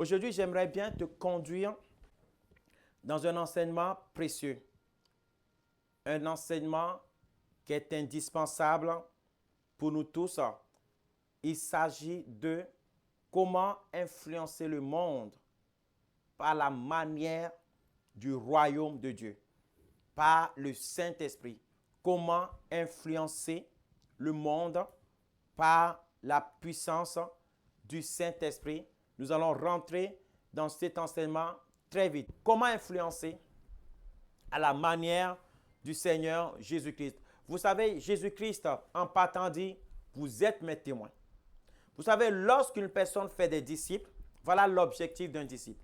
Aujourd'hui, j'aimerais bien te conduire dans un enseignement précieux. Un enseignement qui est indispensable pour nous tous. Il s'agit de comment influencer le monde par la manière du royaume de Dieu, par le Saint-Esprit. Comment influencer le monde par la puissance du Saint-Esprit. Nous allons rentrer dans cet enseignement très vite. Comment influencer à la manière du Seigneur Jésus-Christ. Vous savez, Jésus-Christ, en partant, dit, vous êtes mes témoins. Vous savez, lorsqu'une personne fait des disciples, voilà l'objectif d'un disciple.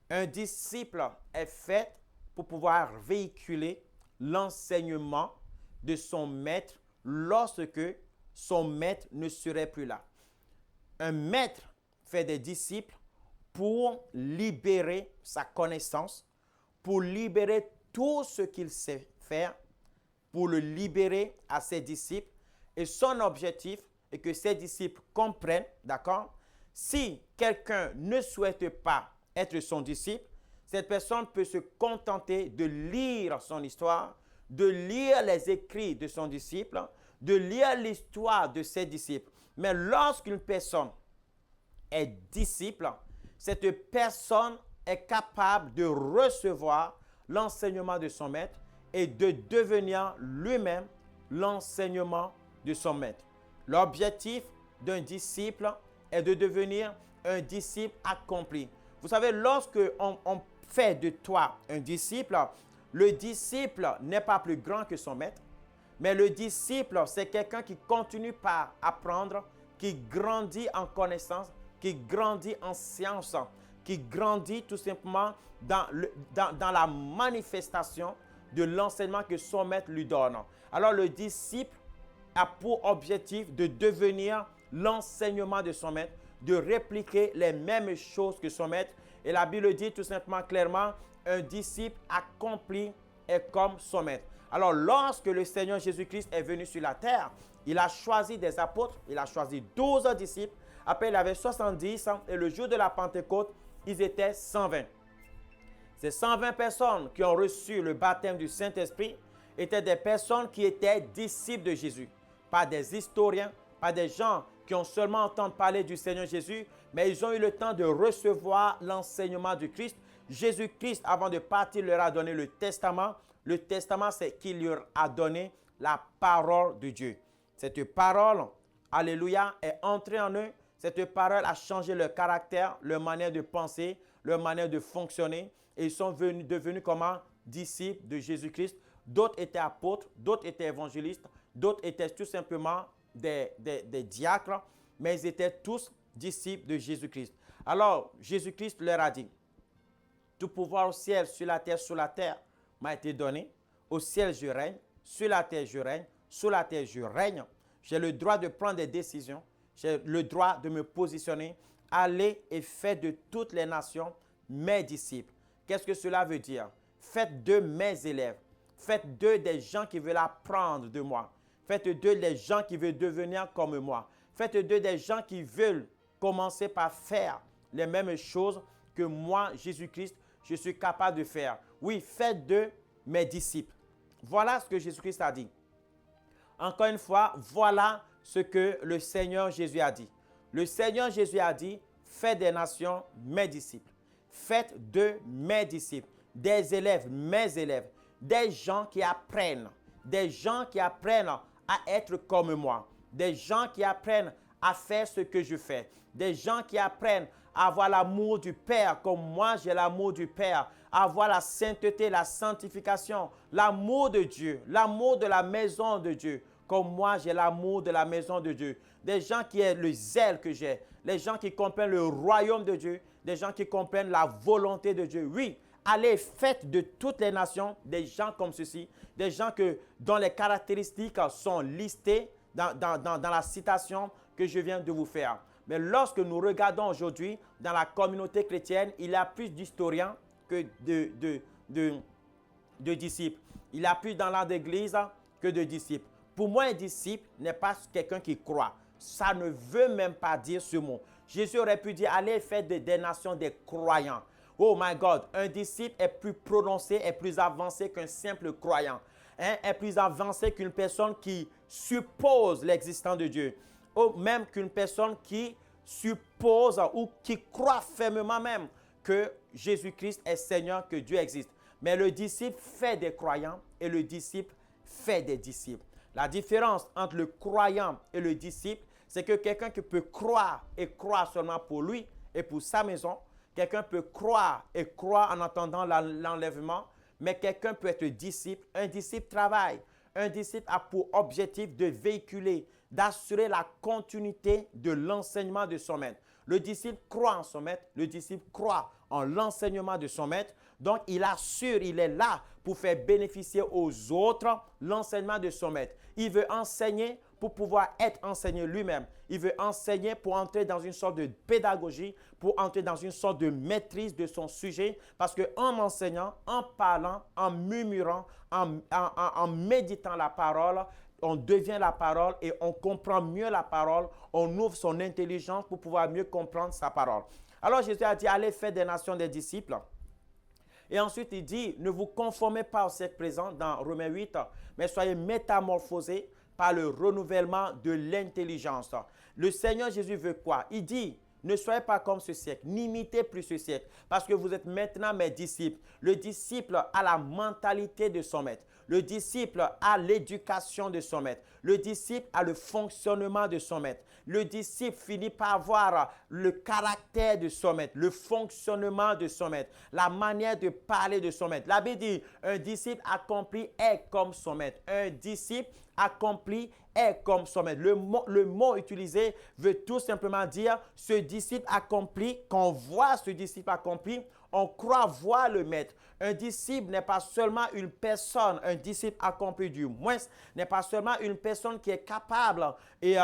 Un disciple est fait pour pouvoir véhiculer l'enseignement de son maître lorsque son maître ne serait plus là. Un maître fait des disciples pour libérer sa connaissance, pour libérer tout ce qu'il sait faire, pour le libérer à ses disciples. Et son objectif est que ses disciples comprennent, d'accord? Si quelqu'un ne souhaite pas être son disciple, cette personne peut se contenter de lire son histoire, de lire les écrits de son disciple, de lire l'histoire de ses disciples. Mais lorsqu'une personne est disciple, cette personne est capable de recevoir l'enseignement de son maître et de devenir lui-même l'enseignement de son maître. L'objectif d'un disciple est de devenir un disciple accompli. Vous savez, lorsque on fait de toi un disciple, le disciple n'est pas plus grand que son maître, mais le disciple, c'est quelqu'un qui continue par apprendre, qui grandit en connaissance, qui grandit en science, qui grandit tout simplement dans la manifestation de l'enseignement que son maître lui donne. Alors le disciple a pour objectif de devenir l'enseignement de son maître, de répliquer les mêmes choses que son maître. Et la Bible dit tout simplement clairement, un disciple accompli est comme son maître. Alors lorsque le Seigneur Jésus-Christ est venu sur la terre, il a choisi des apôtres, il a choisi 12 disciples. Après, il avait 70 et le jour de la Pentecôte, ils étaient 120. Ces 120 personnes qui ont reçu le baptême du Saint-Esprit étaient des personnes qui étaient disciples de Jésus. Pas des historiens, pas des gens qui ont seulement entendu parler du Seigneur Jésus, mais ils ont eu le temps de recevoir l'enseignement du Christ. Jésus-Christ, avant de partir, leur a donné le testament. Le testament, c'est qu'il leur a donné la parole de Dieu. Cette parole, alléluia, est entrée en eux. Cette parole a changé leur caractère, leur manière de penser, leur manière de fonctionner. Et ils sont devenus comment? Disciples de Jésus-Christ. D'autres étaient apôtres, d'autres étaient évangélistes, d'autres étaient tout simplement des diacres, mais ils étaient tous disciples de Jésus-Christ. Alors, Jésus-Christ leur a dit, tout pouvoir au ciel, sur la terre, sous la terre m'a été donné. Au ciel, je règne. Sur la terre, je règne. Sous la terre, je règne. J'ai le droit de prendre des décisions. J'ai le droit de me positionner. Allez et faites de toutes les nations mes disciples. Qu'est-ce que cela veut dire? Faites d'eux mes élèves. Faites d'eux des gens qui veulent apprendre de moi. Faites d'eux des gens qui veulent devenir comme moi. Faites d'eux des gens qui veulent commencer par faire les mêmes choses que moi, Jésus-Christ, je suis capable de faire. Oui, faites d'eux mes disciples. Voilà ce que Jésus-Christ a dit. Encore une fois, voilà ce que le Seigneur Jésus a dit. Le Seigneur Jésus a dit, faites des nations mes disciples. Faites d'eux mes disciples. Des élèves, mes élèves. Des gens qui apprennent. Des gens qui apprennent à être comme moi. Des gens qui apprennent à faire ce que je fais. Des gens qui apprennent à avoir l'amour du Père comme moi j'ai l'amour du Père. À avoir la sainteté, la sanctification, l'amour de Dieu, l'amour de la maison de Dieu. Comme moi j'ai l'amour de la maison de Dieu. Des gens qui ont le zèle que j'ai. Les gens qui comprennent le royaume de Dieu. Des gens qui comprennent la volonté de Dieu. Oui, allez, faites de toutes les nations des gens comme ceci. Des gens dont les caractéristiques sont listées dans la citation que je viens de vous faire. Mais lorsque nous regardons aujourd'hui dans la communauté chrétienne, il y a plus d'historiens que de disciples. Il y a plus dans l'an d'église que de disciples. Pour moi, un disciple n'est pas quelqu'un qui croit. ça ne veut même pas dire ce mot. Jésus aurait pu dire, allez faire des nations des croyants. Oh my God, un disciple est plus prononcé, est plus avancé qu'un simple croyant. Est plus avancé qu'une personne qui suppose l'existence de Dieu. Ou même qu'une personne qui suppose ou qui croit fermement même que Jésus-Christ est Seigneur, que Dieu existe. Mais le disciple fait des croyants et le disciple fait des disciples. La différence entre le croyant et le disciple, c'est que quelqu'un qui peut croire et croire seulement pour lui et pour sa maison, quelqu'un peut croire et croire en attendant l'enlèvement, mais quelqu'un peut être disciple. Un disciple travaille. Un disciple a pour objectif de véhiculer, d'assurer la continuité de l'enseignement de son maître. Le disciple croit en son maître, le disciple croit en l'enseignement de son maître. Donc, il assure, il est là pour faire bénéficier aux autres l'enseignement de son maître. Il veut enseigner pour pouvoir être enseigné lui-même. Il veut enseigner pour entrer dans une sorte de pédagogie, pour entrer dans une sorte de maîtrise de son sujet. Parce qu'en enseignant, en parlant, en murmurant, en méditant la parole, on devient la parole et on comprend mieux la parole. On ouvre son intelligence pour pouvoir mieux comprendre sa parole. Alors Jésus a dit, allez faire des nations des disciples. Et ensuite, il dit, ne vous conformez pas au siècle présent dans Romains 8, mais soyez métamorphosés par le renouvellement de l'intelligence. Le Seigneur Jésus veut quoi? Il dit, ne soyez pas comme ce siècle, n'imitez plus ce siècle, parce que vous êtes maintenant mes disciples. Le disciple a la mentalité de son maître. Le disciple a l'éducation de son maître. Le disciple a le fonctionnement de son maître. Le disciple finit par avoir le caractère de son maître, le fonctionnement de son maître, la manière de parler de son maître. La Bible dit, un disciple accompli est comme son maître. Un disciple accompli est comme son maître. Le mot utilisé veut tout simplement dire ce disciple accompli, qu'on voit ce disciple accompli, on croit voir le maître. Un disciple n'est pas seulement une personne, un disciple accompli du moins, n'est pas seulement une personne qui est capable et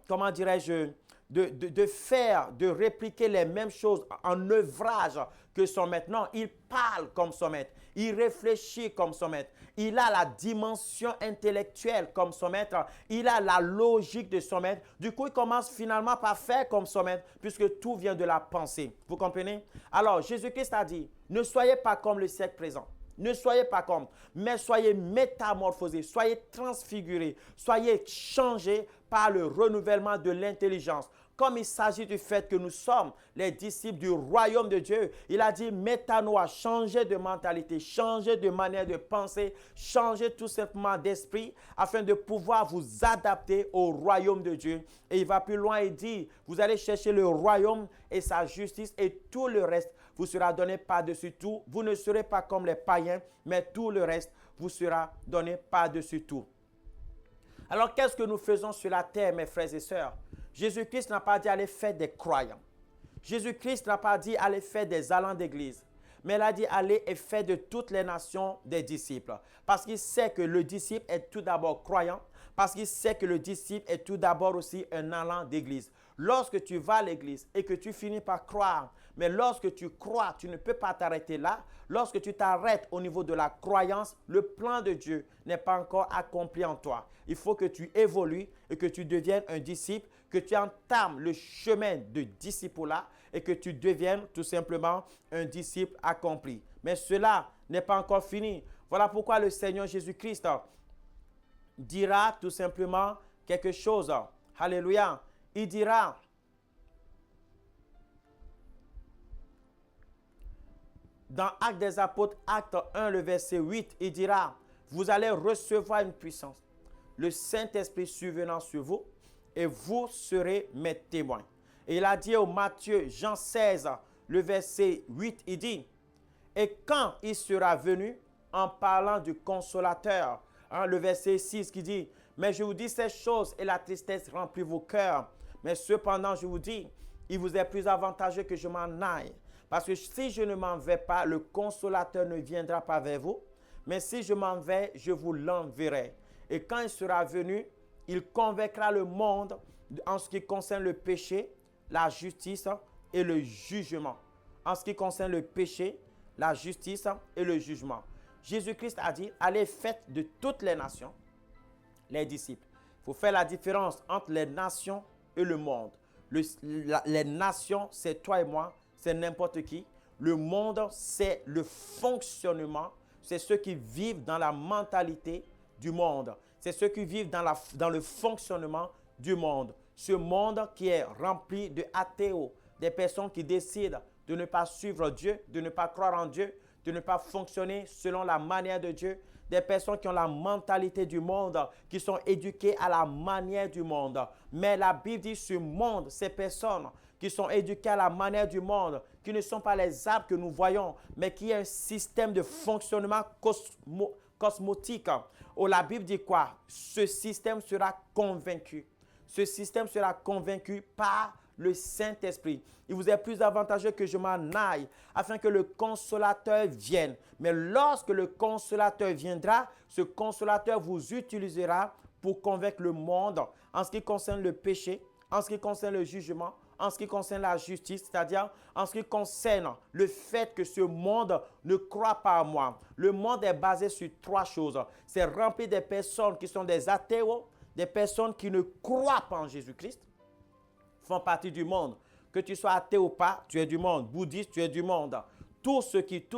comment dirais-je, de faire, de répliquer les mêmes choses en œuvrage que son maître. Non, il parle comme son maître. Il réfléchit comme son maître. Il a la dimension intellectuelle comme son maître. Il a la logique de son maître. Du coup, il commence finalement par faire comme son maître, puisque tout vient de la pensée. Vous comprenez? Alors, Jésus-Christ a dit, ne soyez pas comme le siècle présent. Ne soyez pas comme, mais soyez métamorphosés, soyez transfigurés, soyez changés par le renouvellement de l'intelligence. Comme il s'agit du fait que nous sommes les disciples du royaume de Dieu, il a dit métanoïa, changez de mentalité, changez de manière de penser, changez tout simplement d'esprit afin de pouvoir vous adapter au royaume de Dieu. Et il va plus loin et dit, vous allez chercher le royaume et sa justice et tout le reste vous sera donné par-dessus tout. Vous ne serez pas comme les païens, mais tout le reste vous sera donné par-dessus tout. Alors, qu'est-ce que nous faisons sur la terre, mes frères et sœurs? Jésus-Christ n'a pas dit aller faire des croyants. Jésus-Christ n'a pas dit aller faire des allants d'église. Mais il a dit aller et faire de toutes les nations des disciples. Parce qu'il sait que le disciple est tout d'abord croyant. Parce qu'il sait que le disciple est tout d'abord aussi un allant d'église. Lorsque tu vas à l'église et que tu finis par croire, mais lorsque tu crois, tu ne peux pas t'arrêter là. Lorsque tu t'arrêtes au niveau de la croyance, le plan de Dieu n'est pas encore accompli en toi. Il faut que tu évolues et que tu deviennes un disciple, que tu entames le chemin de disciple-là et que tu deviennes tout simplement un disciple accompli. Mais cela n'est pas encore fini. Voilà pourquoi le Seigneur Jésus-Christ dira tout simplement quelque chose. Alléluia. Il dira, dans Actes des Apôtres, acte 1, le verset 8, il dira, vous allez recevoir une puissance, le Saint-Esprit survenant sur vous, et vous serez mes témoins. Et il a dit au Matthieu, Jean 16, le verset 8, il dit, et quand il sera venu, en parlant du consolateur, le verset 6 qui dit, mais je vous dis ces choses et la tristesse remplit vos cœurs. Mais cependant, je vous dis, il vous est plus avantageux que je m'en aille. Parce que si je ne m'en vais pas, le consolateur ne viendra pas vers vous. Mais si je m'en vais, je vous l'enverrai. Et quand il sera venu, il convaincra le monde en ce qui concerne le péché, la justice et le jugement. En ce qui concerne le péché, la justice et le jugement. Jésus-Christ a dit, allez faites de toutes les nations les disciples. Il faut faire la différence entre les nations et le monde. Les nations, c'est toi et moi, c'est n'importe qui. Le monde, c'est le fonctionnement, c'est ceux qui vivent dans la mentalité du monde. C'est ceux qui vivent dans le fonctionnement du monde. Ce monde qui est rempli de athéos, des personnes qui décident de ne pas suivre Dieu, de ne pas croire en Dieu, de ne pas fonctionner selon la manière de Dieu. Des personnes qui ont la mentalité du monde, qui sont éduquées à la manière du monde. Mais la Bible dit ce monde, ces personnes qui sont éduquées à la manière du monde, qui ne sont pas les arbres que nous voyons, mais qui est un système de fonctionnement cosmotique. Oh, la Bible dit quoi? Ce système sera convaincu. Ce système sera convaincu par le Saint-Esprit. Il vous est plus avantageux que je m'en aille afin que le consolateur vienne. Mais lorsque le consolateur viendra, ce consolateur vous utilisera pour convaincre le monde en ce qui concerne le péché, en ce qui concerne le jugement, en ce qui concerne la justice, c'est-à-dire en ce qui concerne le fait que ce monde ne croit pas à moi. Le monde est basé sur trois choses. C'est rempli de personnes qui sont des athéos, des personnes qui ne croient pas en Jésus-Christ, font partie du monde. Que tu sois athée ou pas, tu es du monde. Bouddhiste, tu es du monde. Tout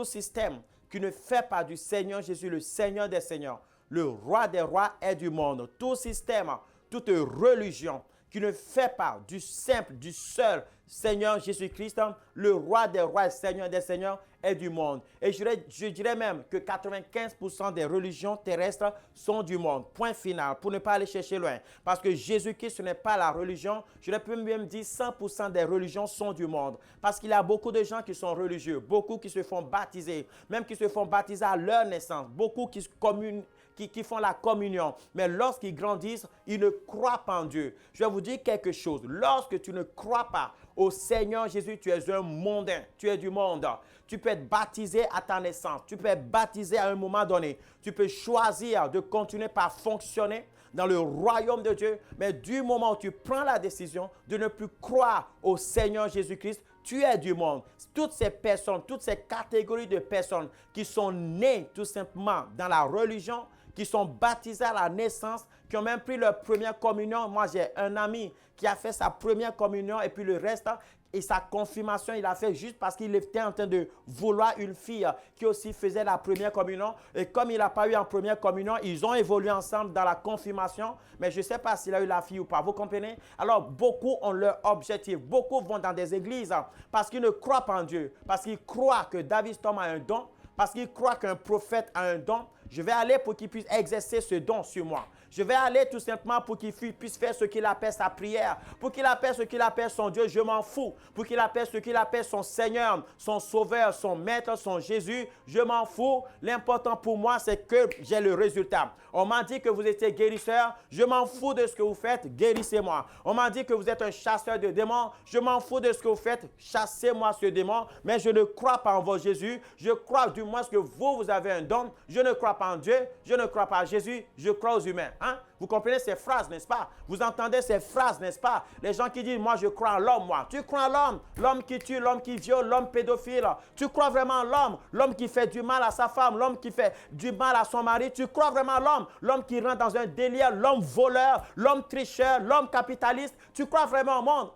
système qui ne fait pas du Seigneur Jésus, le Seigneur des Seigneurs, le Roi des Rois est du monde. Tout système, toute religion qui ne fait pas du simple, du seul Seigneur Jésus-Christ, le Roi des Rois et Seigneur des Seigneurs est du monde. Et je dirais même que 95% des religions terrestres sont du monde. Point final, pour ne pas aller chercher loin. Parce que Jésus-Christ, ce n'est pas la religion. Je peux même dire 100% des religions sont du monde. Parce qu'il y a beaucoup de gens qui sont religieux, beaucoup qui se font baptiser, même qui se font baptiser à leur naissance, beaucoup qui font la communion. Mais lorsqu'ils grandissent, ils ne croient pas en Dieu. Je vais vous dire quelque chose. Lorsque tu ne crois pas au Seigneur Jésus, tu es un mondain, tu es du monde. Tu peux être baptisé à ta naissance, tu peux être baptisé à un moment donné. Tu peux choisir de continuer par fonctionner dans le royaume de Dieu. Mais du moment où tu prends la décision de ne plus croire au Seigneur Jésus-Christ, tu es du monde. Toutes ces personnes, toutes ces catégories de personnes qui sont nées tout simplement dans la religion, qui sont baptisés à la naissance, qui ont même pris leur première communion. Moi, j'ai un ami qui a fait sa première communion et puis le reste, et sa confirmation, il a fait juste parce qu'il était en train de vouloir une fille qui aussi faisait la première communion. Et comme il n'a pas eu en première communion, ils ont évolué ensemble dans la confirmation. Mais je ne sais pas s'il a eu la fille ou pas. Vous comprenez? Alors, beaucoup ont leur objectif. Beaucoup vont dans des églises parce qu'ils ne croient pas en Dieu. Parce qu'ils croient que David Storm a un don. Parce qu'ils croient qu'un prophète a un don. Je vais aller pour qu'il puisse exercer ce don sur moi. Je vais aller tout simplement pour qu'il puisse faire ce qu'il appelle sa prière. Pour qu'il appelle ce qu'il appelle son Dieu, je m'en fous. Pour qu'il appelle ce qu'il appelle son Seigneur, son Sauveur, son Maître, son Jésus, je m'en fous. L'important pour moi, c'est que j'ai le résultat. On m'a dit que vous étiez guérisseur. Je m'en fous de ce que vous faites. Guérissez-moi. On m'a dit que vous êtes un chasseur de démons. Je m'en fous de ce que vous faites. Chassez-moi ce démon. Mais je ne crois pas en votre Jésus. Je crois du moins que vous avez un don. Je ne crois pas en Dieu. Je ne crois pas à Jésus. Je crois aux humains. Hein? Vous comprenez ces phrases, n'est-ce pas? Vous entendez ces phrases, n'est-ce pas? Les gens qui disent, moi je crois en l'homme, moi. Tu crois en l'homme? L'homme qui tue, l'homme qui viole, l'homme pédophile. Tu crois vraiment en l'homme? L'homme qui fait du mal à sa femme, l'homme qui fait du mal à son mari. Tu crois vraiment en l'homme? L'homme qui rentre dans un délire, l'homme voleur, l'homme tricheur, l'homme capitaliste. Tu crois vraiment au monde,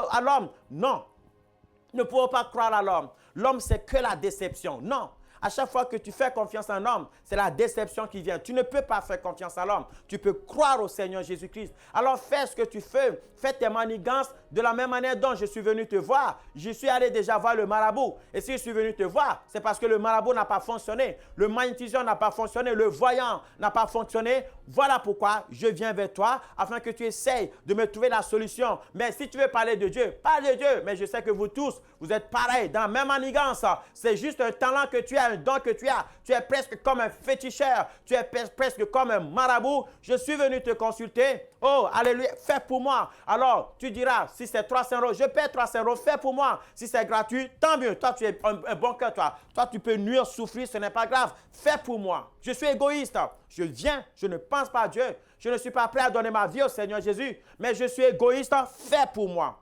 à l'homme? Non. Nous ne pouvons pas croire à l'homme. L'homme, c'est que la déception. Non. À chaque fois que tu fais confiance en l'homme, c'est la déception qui vient. Tu ne peux pas faire confiance à l'homme. Tu peux croire au Seigneur Jésus-Christ. Alors fais ce que tu fais. Fais tes manigances de la même manière dont je suis venu te voir. Je suis allé déjà voir le marabout. Et si je suis venu te voir, c'est parce que le marabout n'a pas fonctionné. Le magnétiseur n'a pas fonctionné. Le voyant n'a pas fonctionné. Voilà pourquoi je viens vers toi afin que tu essayes de me trouver la solution. Mais si tu veux parler de Dieu, parle de Dieu. Mais je sais que vous tous, vous êtes pareils, dans la même manigance. C'est juste un talent que tu as, un don que tu as. Tu es presque comme un féticheur. Tu es presque comme un marabout. Je suis venu te consulter. Oh, alléluia, fais pour moi. Alors, tu diras, si c'est 300 €, je paie 300 €, fais pour moi. Si c'est gratuit, tant mieux. Toi, tu es un bon cœur, toi. Toi, tu peux nuire, souffrir, ce n'est pas grave. Fais pour moi. Je suis égoïste. Je viens, je ne pense pas à Dieu. Je ne suis pas prêt à donner ma vie au Seigneur Jésus. Mais je suis égoïste. Fais pour moi.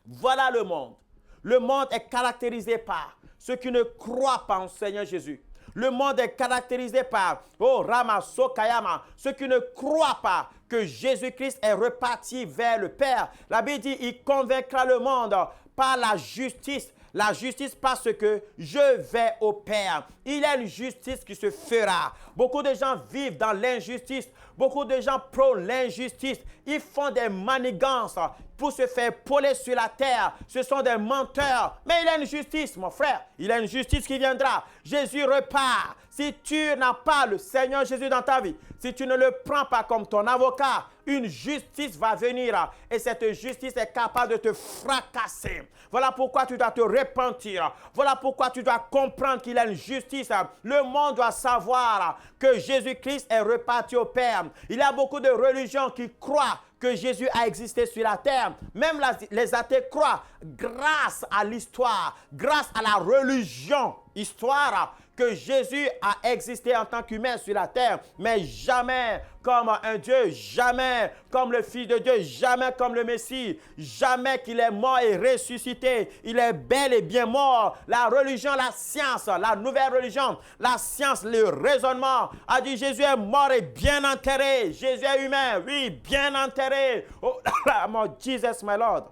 Voilà le monde. Le monde est caractérisé par ceux qui ne croient pas en Seigneur Jésus. Le monde est caractérisé par, oh Ramaso Kayama, ceux qui ne croient pas que Jésus-Christ est reparti vers le Père. La Bible dit, il convaincra le monde par la justice. La justice parce que je vais au Père. Il y a une justice qui se fera. Beaucoup de gens vivent dans l'injustice. Beaucoup de gens prônent l'injustice. Ils font des manigances pour se faire poler sur la terre. Ce sont des menteurs. Mais il y a une justice, mon frère. Il y a une justice qui viendra. Jésus repart. Si tu n'as pas le Seigneur Jésus dans ta vie, si tu ne le prends pas comme ton avocat, une justice va venir et cette justice est capable de te fracasser. Voilà pourquoi tu dois te repentir. Voilà pourquoi tu dois comprendre qu'il y a une justice. Le monde doit savoir que Jésus-Christ est reparti au Père. Il y a beaucoup de religions qui croient que Jésus a existé sur la terre. Même les athées croient grâce à l'histoire, grâce à la religion, histoire, que Jésus a existé en tant qu'humain sur la terre, mais jamais comme un Dieu, jamais comme le Fils de Dieu, jamais comme le Messie, jamais qu'il est mort et ressuscité. Il est bel et bien mort. La religion, la science, la nouvelle religion, la science, le raisonnement a dit Jésus est mort et bien enterré. Jésus est humain, oui, bien enterré. Oh, mon Jesus, my Lord.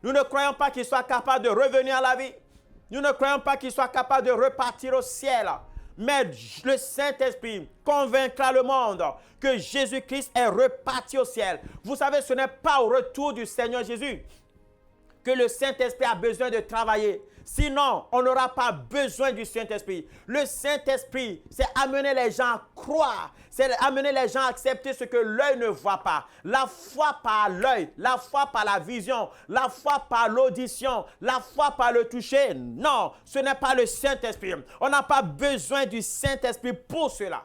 Nous ne croyons pas qu'il soit capable de revenir à la vie. Nous ne croyons pas qu'il soit capable de repartir au ciel. Mais le Saint-Esprit convaincra le monde que Jésus-Christ est reparti au ciel. Vous savez, ce n'est pas au retour du Seigneur Jésus que le Saint-Esprit a besoin de travailler. Sinon, on n'aura pas besoin du Saint-Esprit. Le Saint-Esprit, c'est amener les gens à croire. C'est amener les gens à accepter ce que l'œil ne voit pas. La foi par l'œil, la foi par la vision, la foi par l'audition, la foi par le toucher. Non, ce n'est pas le Saint-Esprit. On n'a pas besoin du Saint-Esprit pour cela.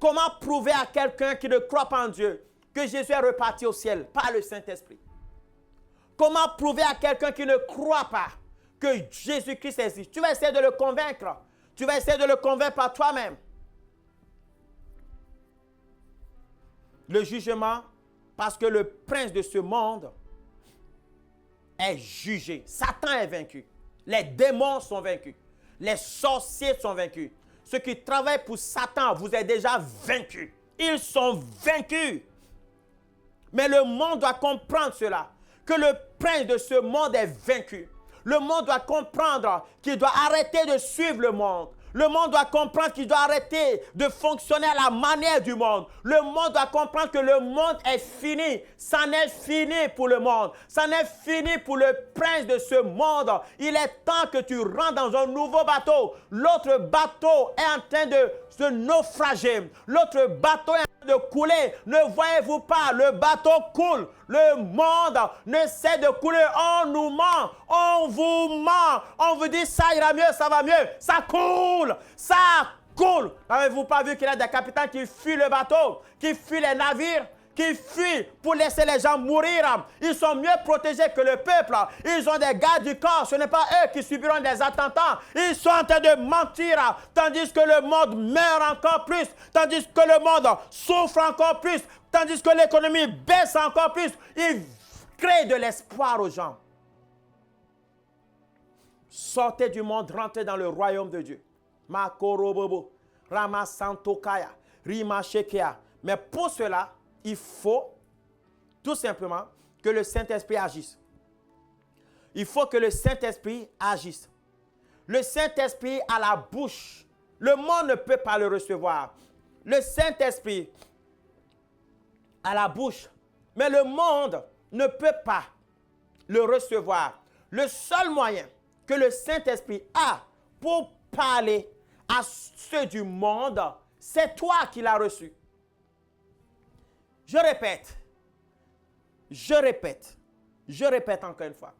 Comment prouver à quelqu'un qui ne croit pas en Dieu que Jésus est reparti au ciel par le Saint-Esprit? Comment prouver à quelqu'un qui ne croit pas que Jésus-Christ existe? Tu vas essayer de le convaincre. Tu vas essayer de le convaincre par toi-même. Le jugement, parce que le prince de ce monde est jugé. Satan est vaincu. Les démons sont vaincus. Les sorciers sont vaincus. Ceux qui travaillent pour Satan, vous êtes déjà vaincus. Ils sont vaincus. Mais le monde doit comprendre cela, que le prince de ce monde est vaincu. Le monde doit comprendre qu'il doit arrêter de suivre le monde. Le monde doit comprendre qu'il doit arrêter de fonctionner à la manière du monde. Le monde doit comprendre que le monde est fini. Ça n'est fini pour le monde. Ça n'est fini pour le prince de ce monde. Il est temps que tu rentres dans un nouveau bateau. L'autre bateau est en train de se naufrager. L'autre bateau est en train de couler. Ne voyez-vous pas? Le bateau coule. Le monde ne cesse de couler. On nous ment. On vous ment. On vous dit ça ira mieux, ça va mieux. Ça coule. Ça coule. N'avez-vous pas vu qu'il y a des capitaines qui fuient le bateau, qui fuient les navires, qui fuient pour laisser les gens mourir? Ils sont mieux protégés que le peuple. Ils ont des gardes du corps. Ce n'est pas eux qui subiront des attentats. Ils sont en train de mentir, tandis que le monde meurt encore plus, tandis que le monde souffre encore plus, tandis que l'économie baisse encore plus. Ils créent de l'espoir aux gens. Sortez du monde, rentrez dans le royaume de Dieu. Makorobobo, Ramasantokaya, Rimashekea. Mais pour cela, il faut tout simplement que le Saint-Esprit agisse. Il faut que le Saint-Esprit agisse. Le Saint-Esprit a la bouche. Le monde ne peut pas le recevoir. Le Saint-Esprit a la bouche, mais le monde ne peut pas le recevoir. Le seul moyen que le Saint-Esprit a pour parler à ceux du monde, c'est toi qui l'as reçu. Je répète encore une fois.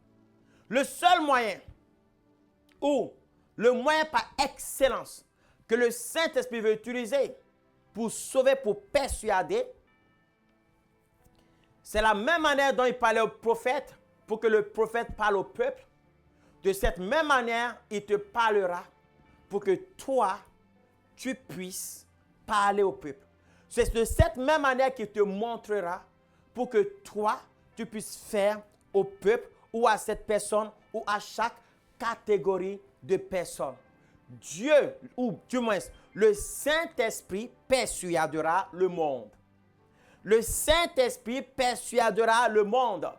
Le seul moyen, ou le moyen par excellence que le Saint-Esprit veut utiliser pour sauver, pour persuader, c'est la même manière dont il parlait au prophète, pour que le prophète parle au peuple. De cette même manière, il te parlera pour que toi, tu puisses parler au peuple. C'est de cette même manière qu'il te montrera pour que toi, tu puisses faire au peuple ou à cette personne ou à chaque catégorie de personnes. Dieu, ou du moins, le Saint-Esprit persuadera le monde. Le Saint-Esprit persuadera le monde.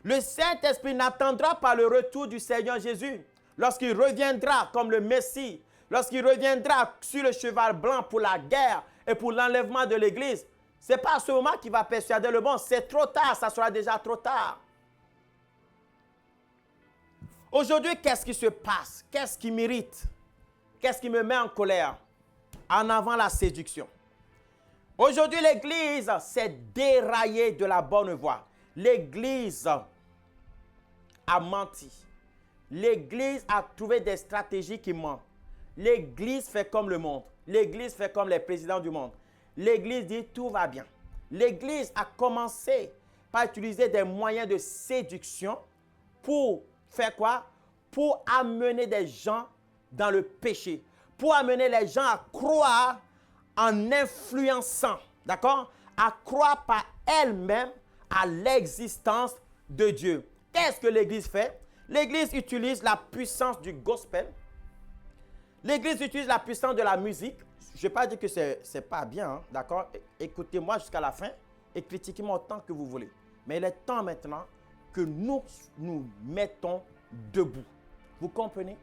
Le Saint-Esprit n'attendra pas le retour du Seigneur Jésus. Lorsqu'il reviendra comme le Messie, lorsqu'il reviendra sur le cheval blanc pour la guerre et pour l'enlèvement de l'Église, ce n'est pas à ce moment qu'il va persuader le monde. C'est trop tard, ça sera déjà trop tard. Aujourd'hui, qu'est-ce qui se passe? Qu'est-ce qui m'irrite? Qu'est-ce qui me met en colère? En avant la séduction. Aujourd'hui, l'Église s'est déraillée de la bonne voie. L'Église a menti. L'Église a trouvé des stratégies qui mentent. L'Église fait comme le monde. L'Église fait comme les présidents du monde. L'Église dit tout va bien. L'Église a commencé par utiliser des moyens de séduction pour faire quoi? Pour amener des gens dans le péché. Pour amener les gens à croire en influençant, d'accord? À croire par elle-même à l'existence de Dieu. Qu'est-ce que l'Église fait? L'Église utilise la puissance du gospel. L'Église utilise la puissance de la musique. Je ne vais pas dire que ce n'est pas bien, hein, d'accord? Écoutez-moi jusqu'à la fin et critiquez-moi autant que vous voulez. Mais il est temps maintenant que nous nous mettons debout. Vous comprenez?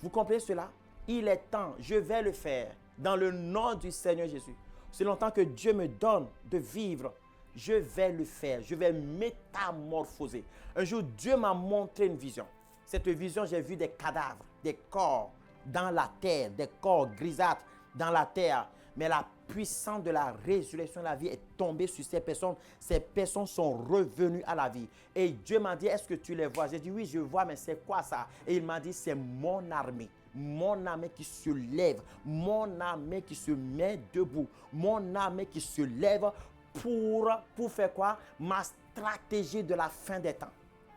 Vous comprenez cela? Il est temps, je vais le faire dans le nom du Seigneur Jésus. Si longtemps que Dieu me donne de vivre, je vais le faire. Je vais métamorphoser. Un jour, Dieu m'a montré une vision. Cette vision, j'ai vu des cadavres, des corps dans la terre, des corps grisâtres dans la terre. Mais la puissance de la résurrection de la vie est tombée sur ces personnes. Ces personnes sont revenues à la vie. Et Dieu m'a dit, est-ce que tu les vois? J'ai dit, oui, je vois, mais c'est quoi ça? Et il m'a dit, c'est mon armée. Mon armée qui se lève. Mon armée qui se met debout. Mon armée qui se lève pour faire quoi? Ma stratégie de la fin des temps.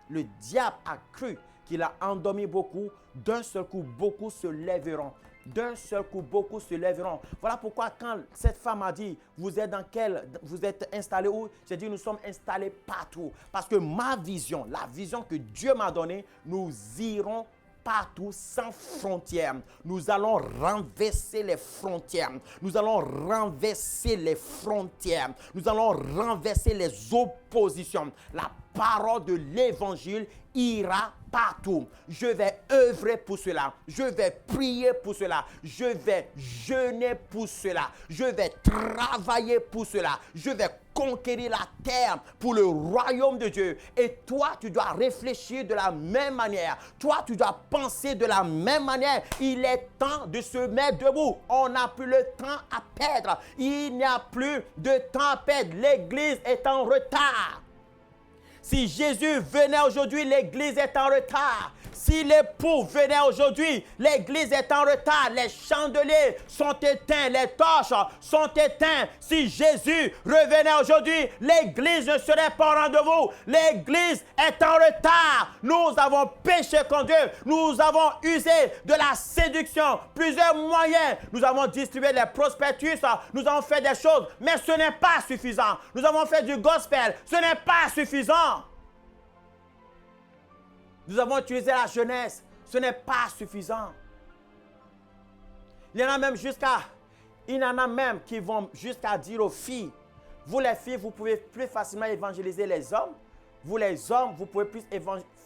Le diable a cru qu'il a endormi beaucoup. D'un seul coup, beaucoup se lèveront. D'un seul coup, beaucoup se lèveront. Voilà pourquoi quand cette femme a dit, vous êtes installés où? J'ai dit, nous sommes installés partout. Parce que ma vision, la vision que Dieu m'a donnée, nous irons partout sans frontières. Nous allons renverser les frontières. Nous allons renverser les frontières. Nous allons renverser les oppositions. La parole de l'évangile ira partout. Je vais œuvrer pour cela. Je vais prier pour cela. Je vais jeûner pour cela. Je vais travailler pour cela. Je vais conquérir la terre pour le royaume de Dieu. Et toi, tu dois réfléchir de la même manière. Toi, tu dois penser de la même manière. Il est temps de se mettre debout. On n'a plus le temps à perdre. Il n'y a plus de temps à perdre. L'Église est en retard. Si Jésus venait aujourd'hui, l'Église est en retard. Si l'époux venait aujourd'hui, l'Église est en retard. Les chandeliers sont éteints, les torches sont éteintes. Si Jésus revenait aujourd'hui, l'Église ne serait pas au rendez-vous. L'Église est en retard. Nous avons péché contre Dieu. Nous avons usé de la séduction, plusieurs moyens. Nous avons distribué les prospectus. Nous avons fait des choses, mais ce n'est pas suffisant. Nous avons fait du gospel. Ce n'est pas suffisant. Nous avons utilisé la jeunesse. Ce n'est pas suffisant. Il y en a même qui vont jusqu'à dire aux filles, vous les filles, vous pouvez plus facilement évangéliser les hommes. Vous les hommes, vous pouvez plus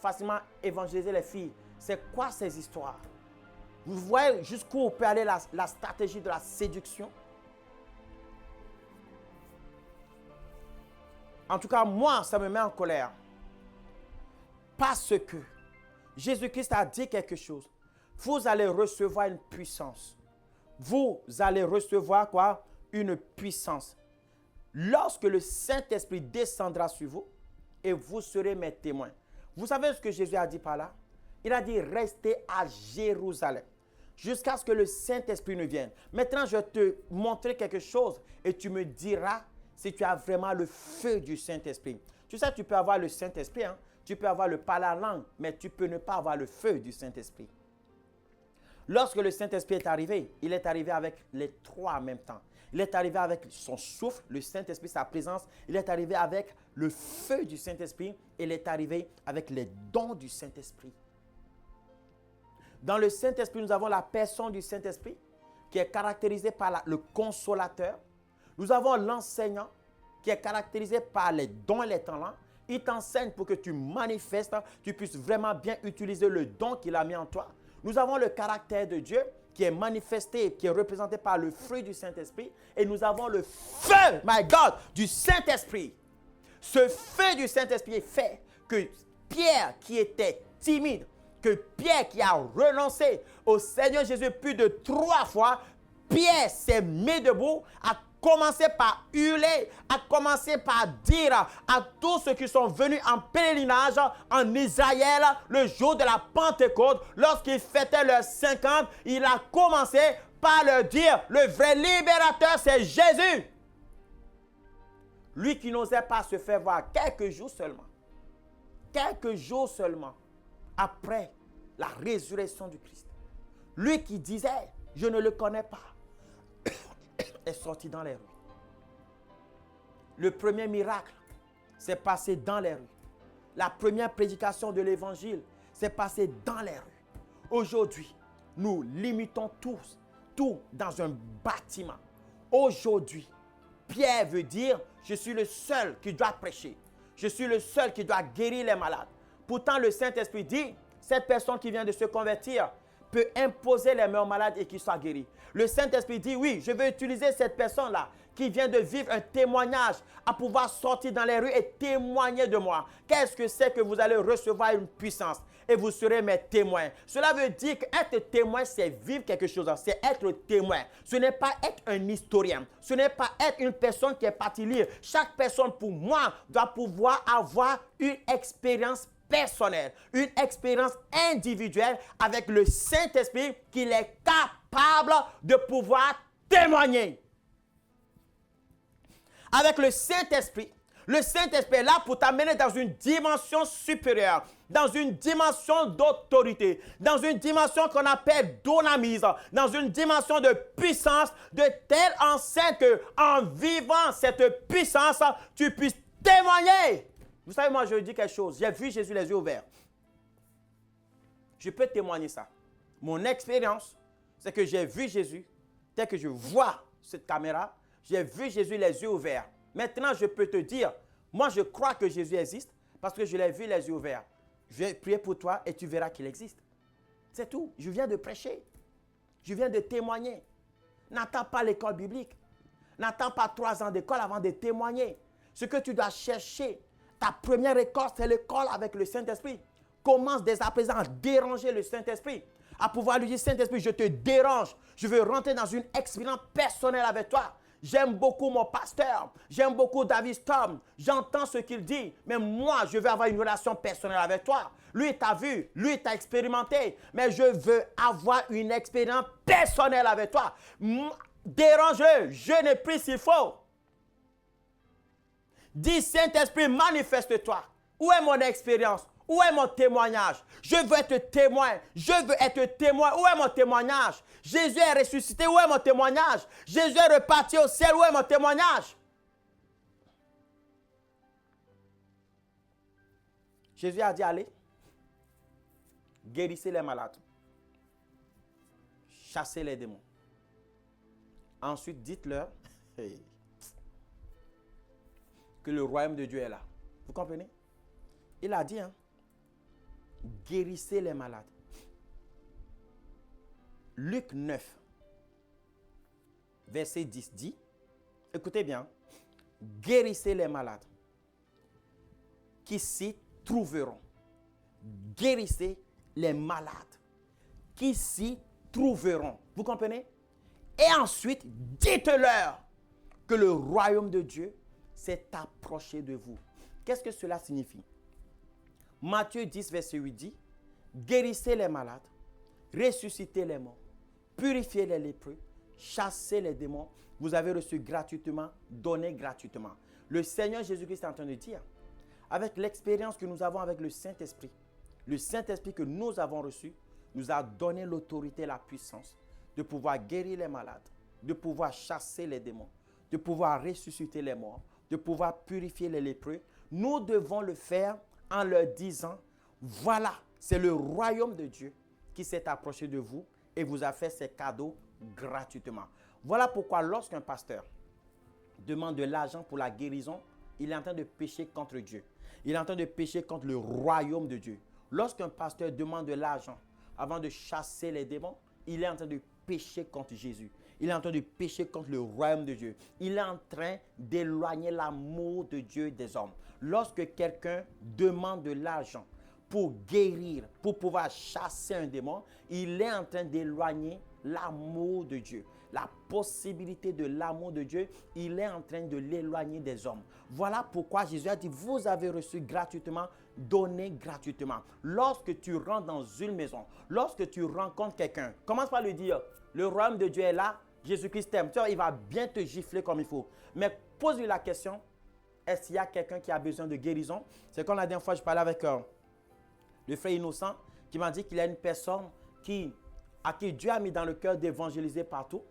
facilement évangéliser les filles. C'est quoi ces histoires? Vous voyez jusqu'où peut aller la stratégie de la séduction? En tout cas, moi, ça me met en colère. Parce que Jésus-Christ a dit quelque chose. Vous allez recevoir une puissance. Vous allez recevoir quoi? Une puissance. Lorsque le Saint-Esprit descendra sur vous et vous serez mes témoins. Vous savez ce que Jésus a dit par là? Il a dit restez à Jérusalem jusqu'à ce que le Saint-Esprit ne vienne. Maintenant, je vais te montrer quelque chose et tu me diras si tu as vraiment le feu du Saint-Esprit. Tu sais, tu peux avoir le Saint-Esprit, hein? Tu peux avoir le parler en langue, mais tu peux ne pas avoir le feu du Saint-Esprit. Lorsque le Saint-Esprit est arrivé, il est arrivé avec les trois en même temps. Il est arrivé avec son souffle, le Saint-Esprit, sa présence. Il est arrivé avec le feu du Saint-Esprit. Il est arrivé avec les dons du Saint-Esprit. Dans le Saint-Esprit, nous avons la personne du Saint-Esprit qui est caractérisée par le consolateur. Nous avons l'enseignant qui est caractérisé par les dons et les talents. Il t'enseigne pour que tu manifestes, tu puisses vraiment bien utiliser le don qu'il a mis en toi. Nous avons le caractère de Dieu qui est manifesté, qui est représenté par le fruit du Saint-Esprit. Et nous avons le feu, my God, du Saint-Esprit. Ce feu du Saint-Esprit fait que Pierre, qui était timide, que Pierre qui a renoncé au Seigneur Jésus plus de 3 fois, Pierre s'est mis debout, a commencé par hurler, a commencé par dire à tous ceux qui sont venus en pèlerinage en Israël le jour de la Pentecôte, lorsqu'ils fêtaient leurs 50, il a commencé par leur dire, le vrai libérateur c'est Jésus. Lui qui n'osait pas se faire voir quelques jours seulement après la résurrection du Christ. Lui qui disait, je ne le connais pas, est sorti dans les rues. Le premier miracle s'est passé dans les rues. La première prédication de l'évangile s'est passée dans les rues. Aujourd'hui, nous limitons tout dans un bâtiment. Aujourd'hui, Pierre veut dire, je suis le seul qui doit prêcher. Je suis le seul qui doit guérir les malades. Pourtant, le Saint-Esprit dit, cette personne qui vient de se convertir peut imposer les mains aux malades et qu'il soit guéri. Le Saint-Esprit dit, oui, je vais utiliser cette personne-là qui vient de vivre un témoignage à pouvoir sortir dans les rues et témoigner de moi. Qu'est-ce que c'est que vous allez recevoir une puissance et vous serez mes témoins? Cela veut dire qu'être témoin, c'est vivre quelque chose, c'est être témoin. Ce n'est pas être un historien, ce n'est pas être une personne qui est partie lire. Chaque personne, pour moi, doit pouvoir avoir une expérience personnelle, une expérience individuelle avec le Saint-Esprit qu'il est capable de pouvoir témoigner. Avec le Saint-Esprit est là pour t'amener dans une dimension supérieure, dans une dimension d'autorité, dans une dimension qu'on appelle dynamise, dans une dimension de puissance, de telle enceinte qu'en vivant cette puissance, tu puisses témoigner. Vous savez, moi, je dis quelque chose. J'ai vu Jésus les yeux ouverts. Je peux témoigner ça. Mon expérience, c'est que j'ai vu Jésus, tel que je vois cette caméra, j'ai vu Jésus les yeux ouverts. Maintenant, je peux te dire, moi, je crois que Jésus existe parce que je l'ai vu les yeux ouverts. Je vais prier pour toi et tu verras qu'il existe. C'est tout. Je viens de prêcher. Je viens de témoigner. N'attends pas l'école biblique. N'attends pas 3 ans d'école avant de témoigner. Ce que tu dois chercher, ta première école, c'est l'école avec le Saint-Esprit. Commence dès à présent à déranger le Saint-Esprit. À pouvoir lui dire, Saint-Esprit, je te dérange. Je veux rentrer dans une expérience personnelle avec toi. J'aime beaucoup mon pasteur. J'aime beaucoup David Storm. J'entends ce qu'il dit. Mais moi, je veux avoir une relation personnelle avec toi. Lui, t'a vu. Lui, t'a expérimenté. Mais je veux avoir une expérience personnelle avec toi. Dérange-le. Je ne prie s'il faut. Dis, Saint-Esprit, manifeste-toi. Où est mon expérience? Où est mon témoignage? Je veux être témoin. Je veux être témoin. Où est mon témoignage? Jésus est ressuscité. Où est mon témoignage? Jésus est reparti au ciel. Où est mon témoignage? Jésus a dit, allez, guérissez les malades. Chassez les démons. Ensuite, dites-leur que le royaume de Dieu est là. Vous comprenez? Il a dit, guérissez les malades. Luc 9, verset 10 dit, écoutez bien, guérissez les malades qui s'y trouveront. Guérissez les malades qui s'y trouveront. Vous comprenez? Et ensuite, dites-leur que le royaume de Dieu s'est approché de vous. Qu'est-ce que cela signifie? Matthieu 10, verset 8 dit, guérissez les malades, ressuscitez les morts, purifiez les lépreux, chassez les démons. Vous avez reçu gratuitement, donné gratuitement. Le Seigneur Jésus-Christ est en train de dire, avec l'expérience que nous avons avec le Saint-Esprit que nous avons reçu, nous a donné l'autorité et la puissance de pouvoir guérir les malades, de pouvoir chasser les démons, de pouvoir ressusciter les morts, de pouvoir purifier les lépreux. Nous devons le faire en leur disant, voilà, c'est le royaume de Dieu qui s'est approché de vous et vous a fait ces cadeaux gratuitement. Voilà pourquoi lorsqu'un pasteur demande de l'argent pour la guérison, il est en train de pécher contre Dieu. Il est en train de pécher contre le royaume de Dieu. Lorsqu'un pasteur demande de l'argent avant de chasser les démons, il est en train de pécher contre Jésus. Il est en train de pécher contre le royaume de Dieu. Il est en train d'éloigner l'amour de Dieu des hommes. Lorsque quelqu'un demande de l'argent pour guérir, pour pouvoir chasser un démon, il est en train d'éloigner l'amour de Dieu. La possibilité de l'amour de Dieu, il est en train de l'éloigner des hommes. Voilà pourquoi Jésus a dit, vous avez reçu gratuitement, donnez gratuitement. Lorsque tu rentres dans une maison, lorsque tu rencontres quelqu'un, commence par lui dire, le royaume de Dieu est là, Jésus-Christ t'aime. Tu vois, il va bien te gifler comme il faut. Mais pose-lui la question, est-ce qu'il y a quelqu'un qui a besoin de guérison? C'est comme la dernière fois, je parlais avec le frère Innocent qui m'a dit qu'il y a une personne à qui Dieu a mis dans le cœur d'évangéliser partout.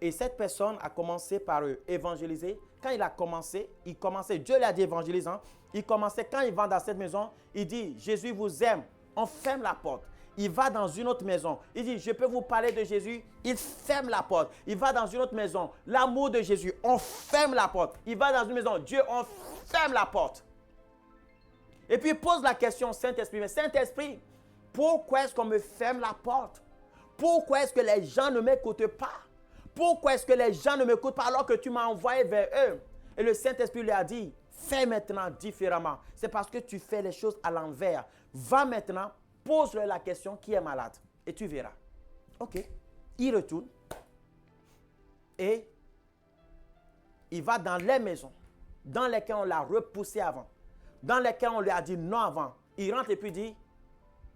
Et cette personne a commencé par évangéliser. Quand il a commencé, Dieu lui a dit évangélise. Il commençait, quand il va dans cette maison, il dit, Jésus vous aime. On ferme la porte. Il va dans une autre maison. Il dit, je peux vous parler de Jésus. Il ferme la porte. Il va dans une autre maison. L'amour de Jésus, on ferme la porte. Il va dans une maison. Dieu, on ferme la porte. Et puis il pose la question au Saint-Esprit. Mais Saint-Esprit, pourquoi est-ce qu'on me ferme la porte? Pourquoi est-ce que les gens ne m'écoutent pas? Pourquoi est-ce que les gens ne m'écoutent pas alors que tu m'as envoyé vers eux? Et le Saint-Esprit lui a dit, fais maintenant différemment. C'est parce que tu fais les choses à l'envers. Va maintenant, pose-leur la question qui est malade. Et tu verras. Ok. Il retourne. Et il va dans les maisons dans lesquelles on l'a repoussé avant. Dans lesquelles on lui a dit non avant. Il rentre et puis dit,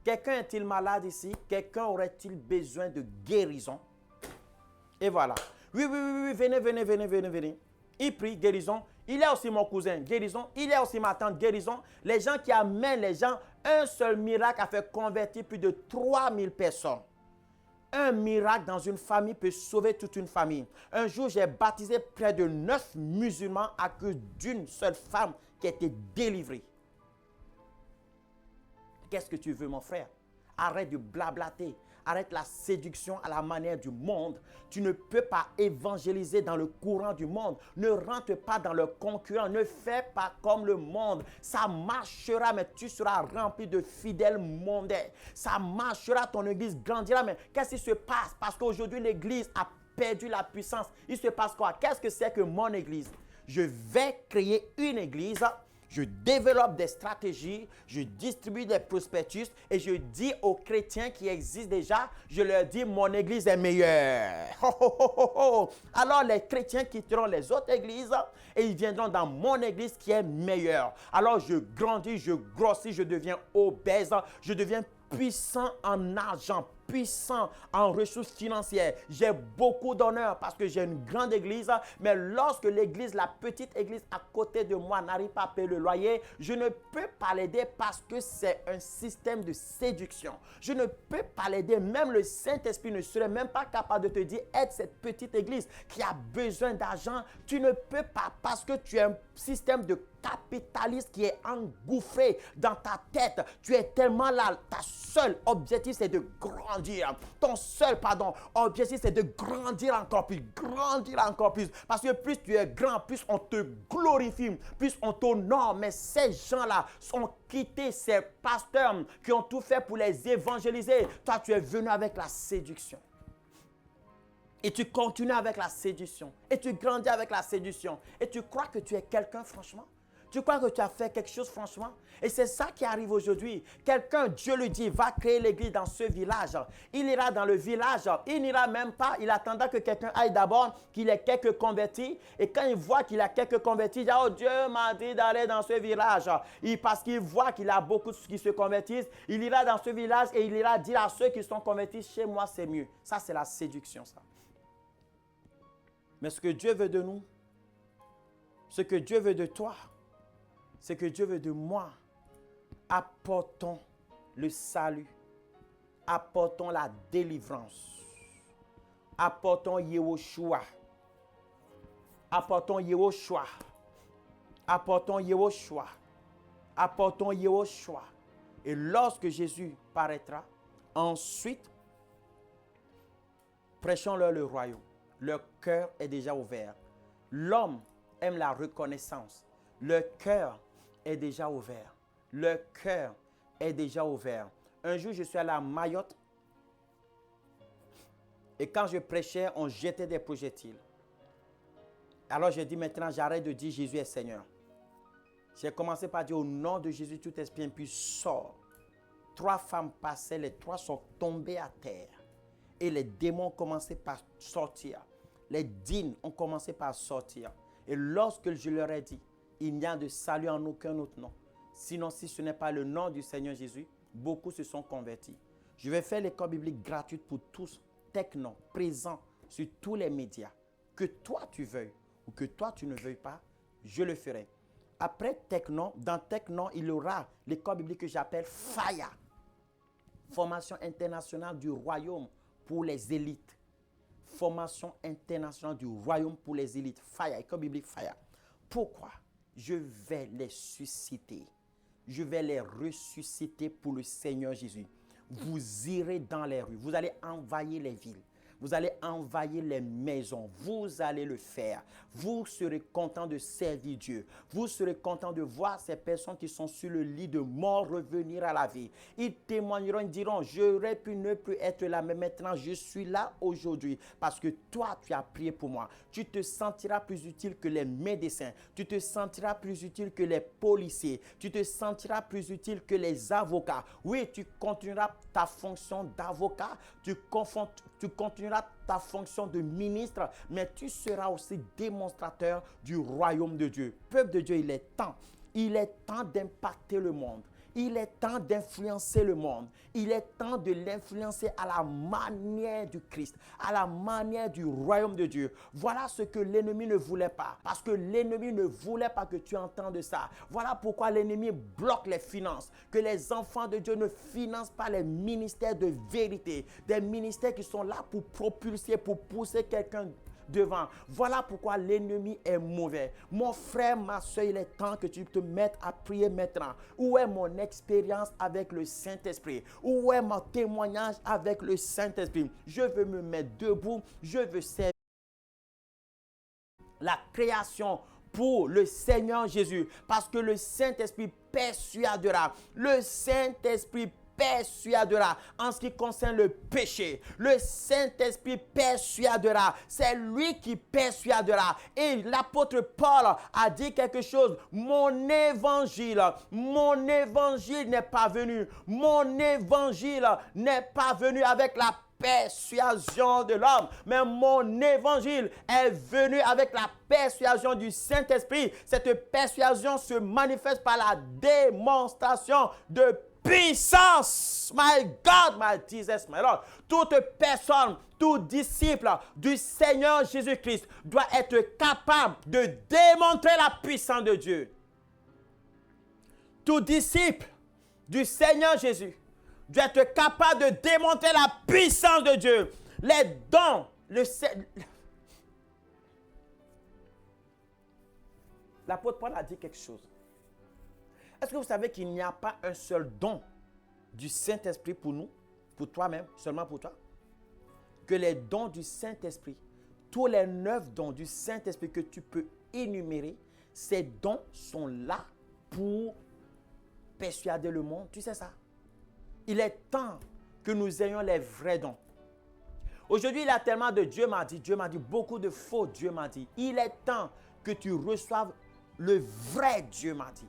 quelqu'un est-il malade ici? Quelqu'un aurait-il besoin de guérison? Et voilà. Oui, venez. Il prie, guérison. Il est aussi mon cousin, guérison. Il est aussi ma tante, guérison. Les gens qui amènent les gens, un seul miracle a fait convertir plus de 3000 personnes. Un miracle dans une famille peut sauver toute une famille. Un jour, j'ai baptisé près de 9 musulmans à cause d'une seule femme qui a été délivrée. Qu'est-ce que tu veux, mon frère? Arrête de blablater. Arrête la séduction à la manière du monde. Tu ne peux pas évangéliser dans le courant du monde. Ne rentre pas dans le concurrent. Ne fais pas comme le monde. Ça marchera, mais tu seras rempli de fidèles mondains. Ça marchera, ton église grandira, mais qu'est-ce qui se passe? Parce qu'aujourd'hui, l'église a perdu la puissance. Il se passe quoi? Qu'est-ce que c'est que mon église? Je vais créer une église. Je développe des stratégies, je distribue des prospectus et je dis aux chrétiens qui existent déjà, je leur dis mon église est meilleure. Alors les chrétiens quitteront les autres églises et ils viendront dans mon église qui est meilleure. Alors je grandis, je grossis, je deviens obèse, je deviens puissant en argent, puissant en ressources financières. J'ai beaucoup d'honneur parce que j'ai une grande église, mais lorsque l'église, la petite église à côté de moi n'arrive pas à payer le loyer, je ne peux pas l'aider parce que c'est un système de séduction. Je ne peux pas l'aider, même le Saint-Esprit ne serait même pas capable de te dire aide cette petite église qui a besoin d'argent. Tu ne peux pas parce que tu as un système de capitaliste qui est engouffré dans ta tête. Tu es tellement là, ta seul objectif c'est de grandir. Ton seul, objectif c'est de grandir encore plus, Parce que plus tu es grand, plus on te glorifie, plus on t'honore. Mais ces gens-là ont quitté ces pasteurs qui ont tout fait pour les évangéliser. Toi, tu es venu avec la séduction. Et tu continues avec la séduction. Et tu grandis avec la séduction. Et tu crois que tu es quelqu'un, franchement? Tu crois que tu as fait quelque chose, franchement? Et c'est ça qui arrive aujourd'hui. Quelqu'un, Dieu lui dit, va créer l'église dans ce village. Il ira dans le village. Il n'ira même pas. Il attendra que quelqu'un aille d'abord, qu'il ait quelques convertis. Et quand il voit qu'il a quelques convertis, il dit, oh, Dieu m'a dit d'aller dans ce village. Parce qu'il voit qu'il a beaucoup qui se convertissent. Il ira dans ce village et il ira dire à ceux qui sont convertis, chez moi, c'est mieux. Ça, c'est la séduction, ça. Mais ce que Dieu veut de nous, ce que Dieu veut de toi, ce que Dieu veut de moi, apportons le salut, apportons la délivrance, apportons Yehoshua, apportons Yehoshua, apportons Yehoshua, apportons Yehoshua. Et lorsque Jésus paraîtra, ensuite, Prêchons-leur le royaume. Leur cœur est déjà ouvert. L'homme aime la reconnaissance. Le cœur est déjà ouvert. Le cœur est déjà ouvert. Un jour, je suis allé à Mayotte et quand je prêchais, on jetait des projectiles. Alors j'ai dit maintenant, j'arrête de dire Jésus est Seigneur. J'ai commencé par dire au nom de Jésus, tout esprit impur sort. 3 femmes passaient, les 3 sont tombées à terre. Et les démons ont commencé par sortir. Les djinns ont commencé par sortir. Et lorsque je leur ai dit, il n'y a de salut en aucun autre nom. Sinon, si ce n'est pas le nom du Seigneur Jésus, beaucoup se sont convertis. Je vais faire l'école biblique gratuite pour tous, Technon, présent sur tous les médias. Que toi tu veuilles ou que toi tu ne veuilles pas, je le ferai. Après Technon, dans Technon, il y aura l'école biblique que j'appelle FIRE. Formation internationale du royaume pour les élites. Formation internationale du royaume pour les élites. FIRE, école biblique FIRE. Pourquoi? Je vais les susciter. Je vais les ressusciter pour le Seigneur Jésus. Vous irez dans les rues. Vous allez envahir les villes. Vous allez envahir les maisons. Vous allez le faire. Vous serez content de servir Dieu. Vous serez content de voir ces personnes qui sont sur le lit de mort revenir à la vie. Ils témoigneront, ils diront, j'aurais pu ne plus être là, mais maintenant je suis là aujourd'hui parce que toi, tu as prié pour moi. Tu te sentiras plus utile que les médecins. Tu te sentiras plus utile que les policiers. Tu te sentiras plus utile que les avocats. Oui, tu continueras ta fonction d'avocat. Tu continueras ta fonction de ministre, mais tu seras aussi démonstrateur du royaume de Dieu. Peuple de Dieu, il est temps d'impacter le monde. Il est temps d'influencer le monde. Il est temps de l'influencer à la manière du Christ, à la manière du royaume de Dieu. Voilà ce que l'ennemi ne voulait pas. Parce que l'ennemi ne voulait pas que tu entendes ça. Voilà pourquoi l'ennemi bloque les finances. Que les enfants de Dieu ne financent pas les ministères de vérité. Des ministères qui sont là pour propulser, pour pousser quelqu'un devant. Voilà pourquoi l'ennemi est mauvais. Mon frère, ma soeur, il est temps que tu te mettes à prier maintenant. Où est mon expérience avec le Saint-Esprit? Où est mon témoignage avec le Saint-Esprit? Je veux me mettre debout. Je veux servir la création pour le Seigneur Jésus. Parce que le Saint-Esprit persuadera. Le Saint-Esprit persuadera en ce qui concerne le péché. Le Saint-Esprit persuadera. C'est lui qui persuadera. Et l'apôtre Paul a dit quelque chose. Mon évangile n'est pas venu. Mon évangile n'est pas venu avec la persuasion de l'homme, mais mon évangile est venu avec la persuasion du Saint-Esprit. Cette persuasion se manifeste par la démonstration de puissance. My God, my Jesus, my Lord. Toute personne, tout disciple du Seigneur Jésus-Christ doit être capable de démontrer la puissance de Dieu. Tout disciple du Seigneur Jésus doit être capable de démontrer la puissance de Dieu. Les dons, l'apôtre Paul a dit quelque chose. Est-ce que vous savez qu'il n'y a pas un seul don du Saint-Esprit pour nous, pour toi-même, seulement pour toi? Que les dons du Saint-Esprit, tous les 9 dons du Saint-Esprit que tu peux énumérer, ces dons sont là pour persuader le monde. Tu sais ça? Il est temps que nous ayons les vrais dons. Aujourd'hui, il y a tellement de Dieu m'a dit, beaucoup de faux Dieu m'a dit. Il est temps que tu reçoives le vrai Dieu m'a dit.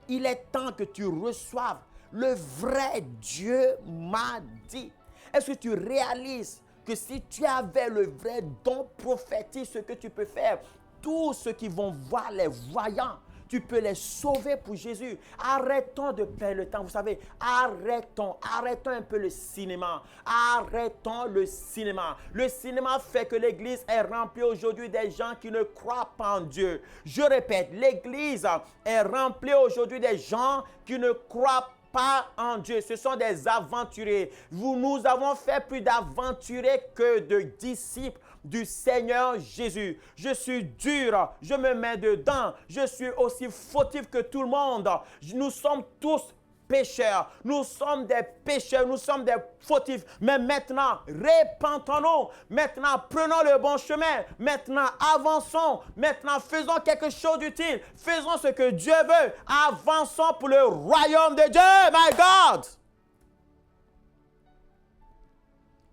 Il est temps que tu reçoives le vrai Dieu m'a dit. Est-ce que tu réalises que si tu avais le vrai don prophétique, ce que tu peux faire, tous ceux qui vont voir les voyants, tu peux les sauver pour Jésus. Arrêtons de perdre le temps. Vous savez, arrêtons un peu le cinéma. Arrêtons le cinéma. Le cinéma fait que l'église est remplie aujourd'hui des gens qui ne croient pas en Dieu. Je répète, l'église est remplie aujourd'hui des gens qui ne croient pas en Dieu. Ce sont des aventuriers. Nous avons fait plus d'aventuriers que de disciples du Seigneur Jésus. Je suis dur, je me mets dedans, je suis aussi fautif que tout le monde. Nous sommes tous pécheurs. Nous sommes des pécheurs, nous sommes des fautifs. Mais maintenant, repentons-nous. Maintenant, prenons le bon chemin. Maintenant, avançons. Maintenant, faisons quelque chose d'utile. Faisons ce que Dieu veut. Avançons pour le royaume de Dieu, my God.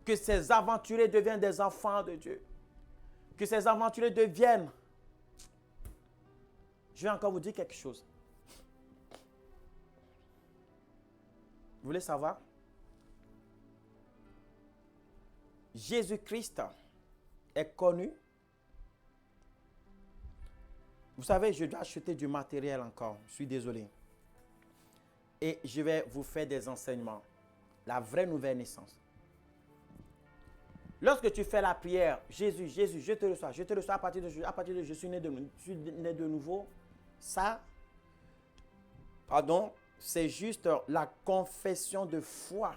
Que ces aventuriers deviennent des enfants de Dieu. Que ces aventuriers deviennent... Je vais encore vous dire quelque chose. Vous voulez savoir? Jésus-Christ est connu. Vous savez, je dois acheter du matériel encore. Je suis désolé. Et je vais vous faire des enseignements. La vraie nouvelle naissance. Lorsque tu fais la prière, Jésus, Jésus, je te reçois à partir de je suis né de nouveau. Ça, pardon, c'est juste la confession de foi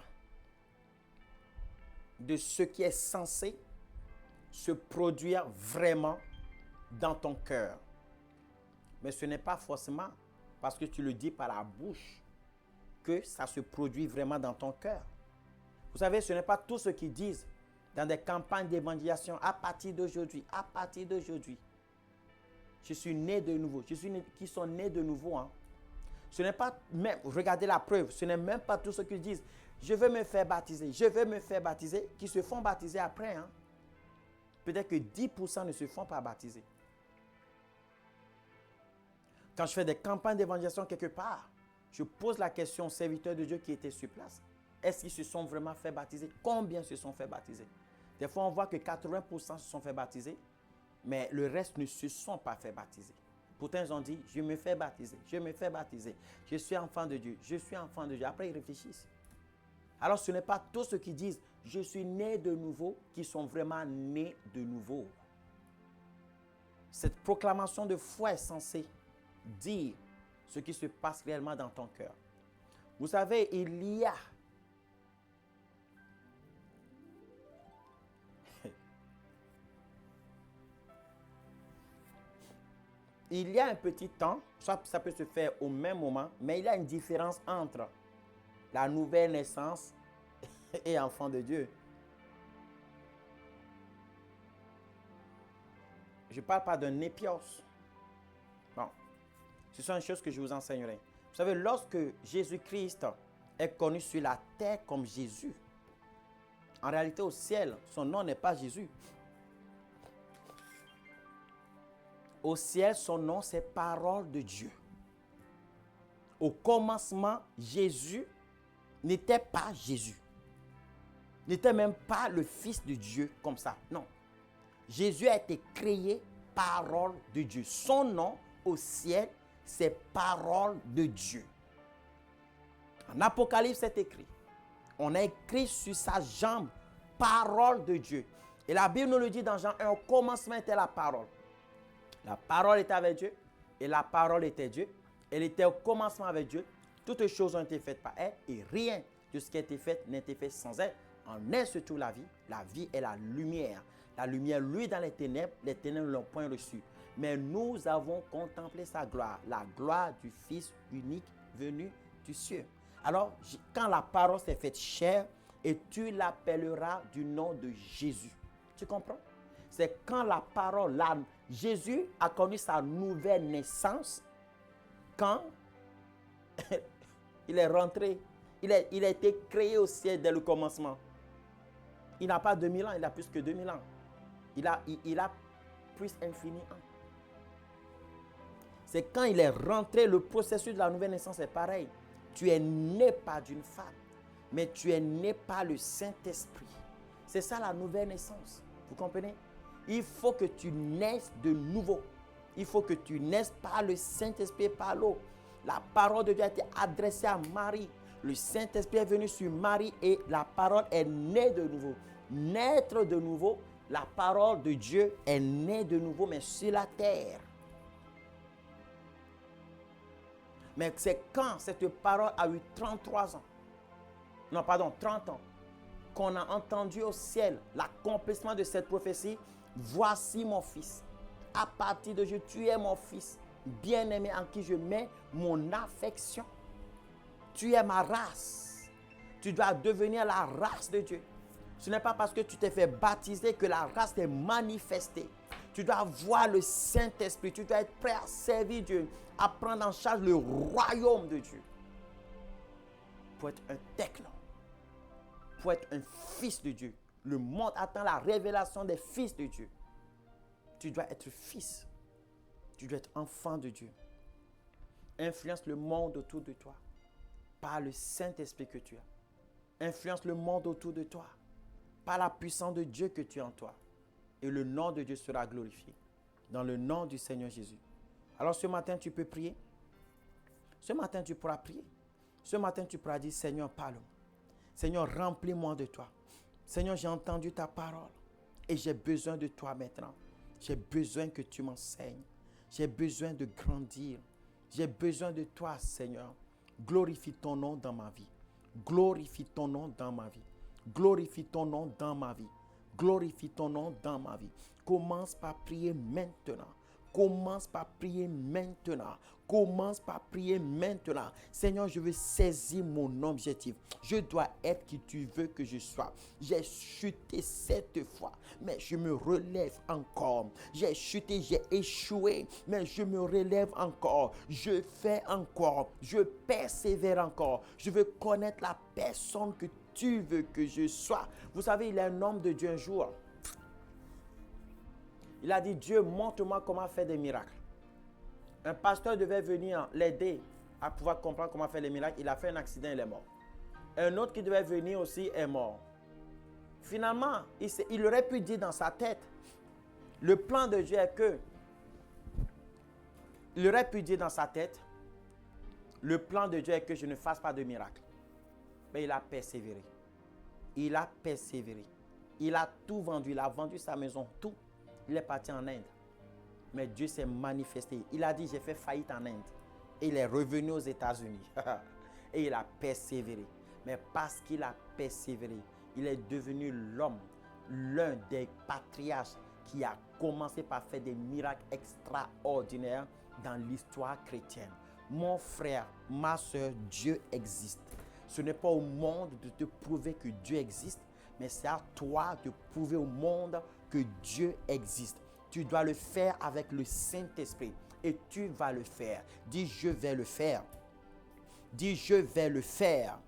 de ce qui est censé se produire vraiment dans ton cœur. Mais ce n'est pas forcément parce que tu le dis par la bouche que ça se produit vraiment dans ton cœur. Vous savez, ce n'est pas tous ceux qui disent dans des campagnes d'évangélisation à partir d'aujourd'hui, je suis né de nouveau. Qui sont nés de nouveau. Hein. Ce n'est pas même, regardez la preuve, ce n'est même pas tous ceux qui disent, je veux me faire baptiser, qui se font baptiser après. Hein. Peut-être que 10% ne se font pas baptiser. Quand je fais des campagnes d'évangélisation quelque part, je pose la question aux serviteurs de Dieu qui étaient sur place. Est-ce qu'ils se sont vraiment fait baptiser? Combien se sont fait baptiser? Des fois, on voit que 80% se sont fait baptiser, mais le reste ne se sont pas fait baptiser. Pourtant, ils ont dit, je me fais baptiser, je suis enfant de Dieu, Après, ils réfléchissent. Alors, ce n'est pas tous ceux qui disent, je suis né de nouveau, qui sont vraiment nés de nouveau. Cette proclamation de foi est censée dire ce qui se passe réellement dans ton cœur. Vous savez, il y a un petit temps, ça peut se faire au même moment, mais il y a une différence entre la nouvelle naissance et enfant de Dieu. Je ne parle pas d'un épios. Bon, ce sont des choses que je vous enseignerai. Vous savez, lorsque Jésus-Christ est connu sur la terre comme Jésus, en réalité au ciel, son nom n'est pas Jésus. Au ciel, son nom, c'est parole de Dieu. Au commencement, Jésus n'était pas Jésus. N'était même pas le Fils de Dieu comme ça. Non. Jésus a été créé parole de Dieu. Son nom au ciel, c'est parole de Dieu. En Apocalypse, c'est écrit. On a écrit sur sa jambe parole de Dieu. Et la Bible nous le dit dans Jean 1, au commencement était la parole. La parole était avec Dieu et la parole était Dieu. Elle était au commencement avec Dieu. Toutes choses ont été faites par elle et rien de ce qui a été fait n'a été fait sans elle. En elle se trouve la vie. La vie est la lumière. La lumière, lui, dans les ténèbres ne l'ont point reçue. Mais nous avons contemplé sa gloire, la gloire du Fils unique venu du ciel. Alors, quand la parole s'est faite chair, et tu l'appelleras du nom de Jésus. Tu comprends? C'est quand la parole, Jésus a connu sa nouvelle naissance, quand il est rentré, il a été créé au ciel dès le commencement. Il n'a pas 2000 ans, il a plus que 2000 ans. Il a plus infini ans. C'est quand il est rentré, le processus de la nouvelle naissance est pareil. Tu es né pas d'une femme, mais tu es né par le Saint-Esprit. C'est ça la nouvelle naissance. Vous comprenez? Il faut que tu naisses de nouveau. Il faut que tu naisses par le Saint-Esprit et par l'eau. La parole de Dieu a été adressée à Marie. Le Saint-Esprit est venu sur Marie et la parole est née de nouveau. Naître de nouveau, la parole de Dieu est née de nouveau, mais sur la terre. Mais c'est quand cette parole a eu 33 ans, 30 ans, qu'on a entendu au ciel l'accomplissement de cette prophétie. Voici mon fils. À partir de Dieu, tu es mon fils, bien-aimé en qui je mets mon affection. tu es ma race. Tu dois devenir la race de Dieu. Ce n'est pas parce que tu t'es fait baptiser que la race t'est manifestée. Tu dois voir le Saint-Esprit. Tu dois être prêt à servir Dieu, à prendre en charge le royaume de Dieu. Pour être un techno, pour être un fils de Dieu. Le monde attend la révélation des fils de Dieu. Tu dois être fils. Tu dois être enfant de Dieu. Influence le monde autour de toi par le Saint-Esprit que tu as. Influence le monde autour de toi par la puissance de Dieu que tu as en toi. Et le nom de Dieu sera glorifié. Dans le nom du Seigneur Jésus. Alors ce matin, tu peux prier. Ce matin, tu pourras prier. Ce matin, tu pourras dire, Seigneur, parle-moi. Seigneur, remplis-moi de toi. Seigneur, j'ai entendu ta parole. Et j'ai besoin de toi maintenant. J'ai besoin que tu m'enseignes. J'ai besoin de grandir. J'ai besoin de toi, Seigneur. Glorifie ton nom dans ma vie. Glorifie ton nom dans ma vie. Glorifie ton nom dans ma vie. Glorifie ton nom dans ma vie. Commence par prier maintenant. Commence par prier maintenant. Commence par prier maintenant. Seigneur, je veux saisir mon objectif. Je dois être qui tu veux que je sois. J'ai chuté 7 fois, mais je me relève encore. J'ai chuté, j'ai échoué, mais je me relève encore. Je fais encore. Je persévère encore. Je veux connaître la personne que tu veux que je sois. Vous savez, il y a un homme de Dieu un jour. Il a dit, Dieu, montre-moi comment faire des miracles. Un pasteur devait venir l'aider à pouvoir comprendre comment faire les miracles. Il a fait un accident, il est mort. Un autre qui devait venir aussi est mort. Finalement, il aurait pu dire dans sa tête, le plan de Dieu est que, il aurait pu dire dans sa tête, le plan de Dieu est que je ne fasse pas de miracle. Mais il a persévéré. Il a persévéré. Il a tout vendu. Il a vendu sa maison, tout. Il est parti en Inde. Mais Dieu s'est manifesté. Il a dit, j'ai fait faillite en Inde. Et il est revenu aux États-Unis. Et il a persévéré. Mais parce qu'il a persévéré, il est devenu l'homme, l'un des patriarches qui a commencé par faire des miracles extraordinaires dans l'histoire chrétienne. Mon frère, ma soeur, Dieu existe. Ce n'est pas au monde de te prouver que Dieu existe, mais c'est à toi de prouver au monde que Dieu existe. Tu dois le faire avec le Saint-Esprit et tu vas le faire. Dis, je vais le faire. Dis, je vais le faire.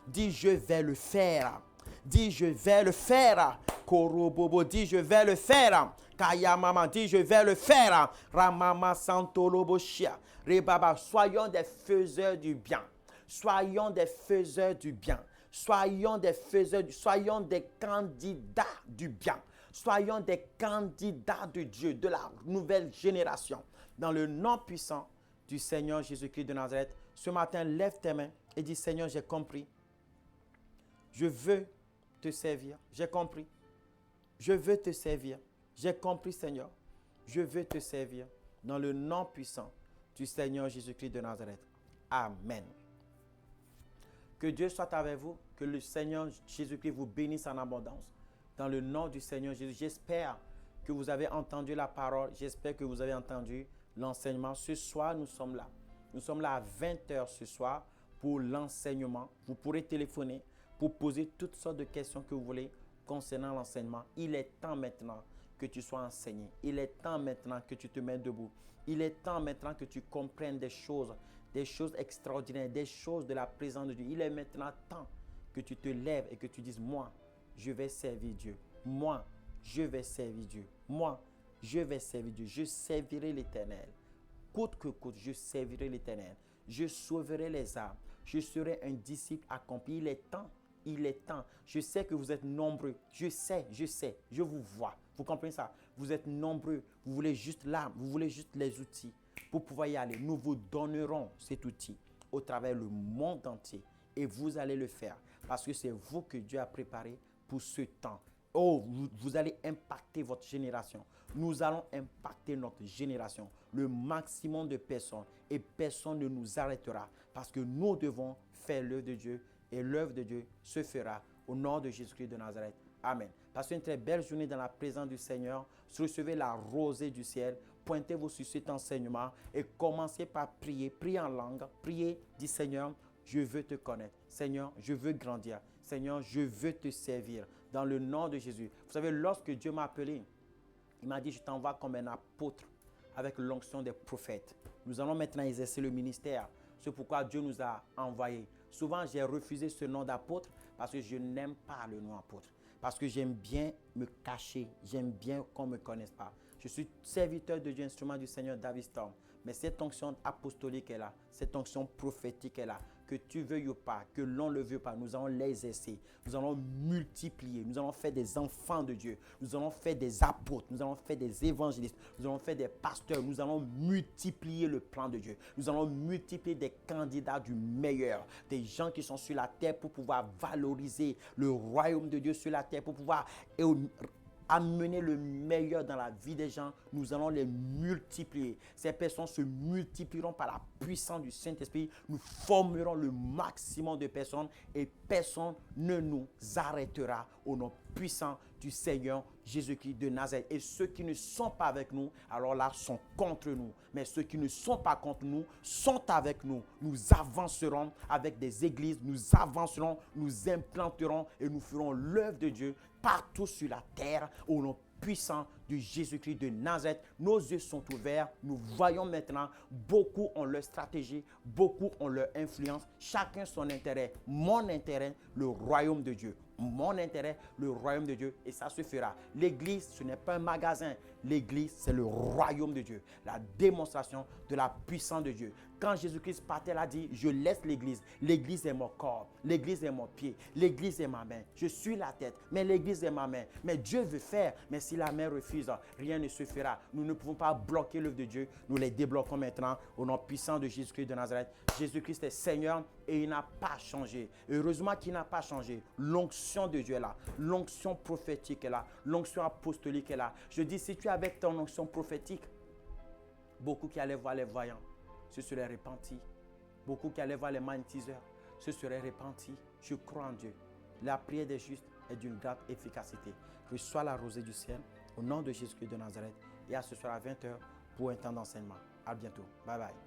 Dis, je vais le faire. Dis, je vais le faire. Korobobo, dis, je vais le faire. Kayamama, dis, je vais le faire. Ramama Santoloboshia. Rebaba, soyons des faiseurs du bien. Soyons des faiseurs du bien. Soyons des faiseurs, soyons des candidats du bien. Soyons des candidats de Dieu, de la nouvelle génération. Dans le nom puissant du Seigneur Jésus-Christ de Nazareth, ce matin, lève tes mains et dis, Seigneur, j'ai compris. Je veux te servir. J'ai compris. Je veux te servir. J'ai compris, Seigneur. Je veux te servir. Dans le nom puissant du Seigneur Jésus-Christ de Nazareth. Amen. Que Dieu soit avec vous. Que le Seigneur Jésus-Christ vous bénisse en abondance. Dans le nom du Seigneur Jésus, j'espère que vous avez entendu la parole. J'espère que vous avez entendu l'enseignement. Ce soir, nous sommes là. Nous sommes là à 20h ce soir pour l'enseignement. Vous pourrez téléphoner pour poser toutes sortes de questions que vous voulez concernant l'enseignement. Il est temps maintenant que tu sois enseigné. Il est temps maintenant que tu te mettes debout. Il est temps maintenant que tu comprennes des choses extraordinaires, des choses de la présence de Dieu. Il est maintenant temps que tu te lèves et que tu dises, moi, je vais servir Dieu. Moi, je vais servir Dieu. Moi, je vais servir Dieu. Je servirai l'Éternel. Coûte que coûte, je servirai l'Éternel. Je sauverai les âmes. Je serai un disciple accompli. Il est temps. Il est temps. Je sais que vous êtes nombreux. Je sais. Je vous vois. Vous comprenez ça? Vous êtes nombreux. Vous voulez juste l'âme. Vous voulez juste les outils pour pouvoir y aller. Nous vous donnerons cet outil au travers le monde entier. Et vous allez le faire. Parce que c'est vous que Dieu a préparé pour ce temps. Oh, vous allez impacter votre génération. Nous allons impacter notre génération. Le maximum de personnes. Et personne ne nous arrêtera. Parce que nous devons faire l'œuvre de Dieu. Et l'œuvre de Dieu se fera au nom de Jésus-Christ de Nazareth. Amen. Passez une très belle journée dans la présence du Seigneur. Recevez la rosée du ciel. Pointez-vous sur cet enseignement et commencez par prier. Priez en langue. Priez, dit Seigneur, je veux te connaître. Seigneur, je veux grandir. Seigneur, je veux te servir. Dans le nom de Jésus. Vous savez, lorsque Dieu m'a appelé, il m'a dit, je t'envoie comme un apôtre avec l'onction des prophètes. Nous allons maintenant exercer le ministère. C'est pourquoi Dieu nous a envoyés. Souvent, j'ai refusé ce nom d'apôtre parce que je n'aime pas le nom apôtre. Parce que j'aime bien me cacher. J'aime bien qu'on ne me connaisse pas. Je suis serviteur de Dieu, instrument du Seigneur David Storm. Mais cette onction apostolique est là. Cette onction prophétique est là. Que tu veuilles ou pas, que l'on ne le veut pas, nous allons l'exercer. Nous allons multiplier. Nous allons faire des enfants de Dieu. Nous allons faire des apôtres. Nous allons faire des évangélistes. Nous allons faire des pasteurs. Nous allons multiplier le plan de Dieu. Nous allons multiplier des candidats du meilleur. Des gens qui sont sur la terre pour pouvoir valoriser le royaume de Dieu sur la terre, pour pouvoir amener le meilleur dans la vie des gens. Nous allons les multiplier. Ces personnes se multiplieront par la puissance du Saint-Esprit. Nous formerons le maximum de personnes et personne ne nous arrêtera au nom puissant du Seigneur Jésus-Christ de Nazareth. Et ceux qui ne sont pas avec nous, alors là, sont contre nous. Mais ceux qui ne sont pas contre nous, sont avec nous. Nous avancerons avec des églises, nous avancerons, nous implanterons et nous ferons l'œuvre de Dieu partout sur la terre au nom puissant de Jésus-Christ de Nazareth. Nos yeux sont ouverts. Nous voyons maintenant, beaucoup ont leur stratégie, beaucoup ont leur influence. Chacun son intérêt. Mon intérêt, le royaume de Dieu. Mon intérêt, le royaume de Dieu. Et ça se fera. L'église, ce n'est pas un magasin. L'église, c'est le royaume de Dieu. La démonstration de la puissance de Dieu. Quand Jésus-Christ partait, il a dit, je laisse l'église. L'église est mon corps. L'église est mon pied. L'église est ma main. Je suis la tête, mais l'église est ma main. Mais Dieu veut faire. Mais si la main refuse, rien ne se fera. Nous ne pouvons pas bloquer l'œuvre de Dieu. Nous les débloquons maintenant au nom puissant de Jésus-Christ de Nazareth. Jésus-Christ est Seigneur et il n'a pas changé. Heureusement qu'il n'a pas changé. L'onction de Dieu est là. L'onction prophétique est là. L'onction apostolique est là. Je dis, si tu es avec ton onction prophétique, beaucoup qui allaient voir les voyants se seraient repentis. Beaucoup qui allaient voir les magnétiseurs se seraient repentis. Je crois en Dieu. La prière des justes est d'une grande efficacité. Reçois la rosée du ciel au nom de Jésus-Christ de Nazareth et à ce soir à 20h pour un temps d'enseignement. À bientôt. Bye bye.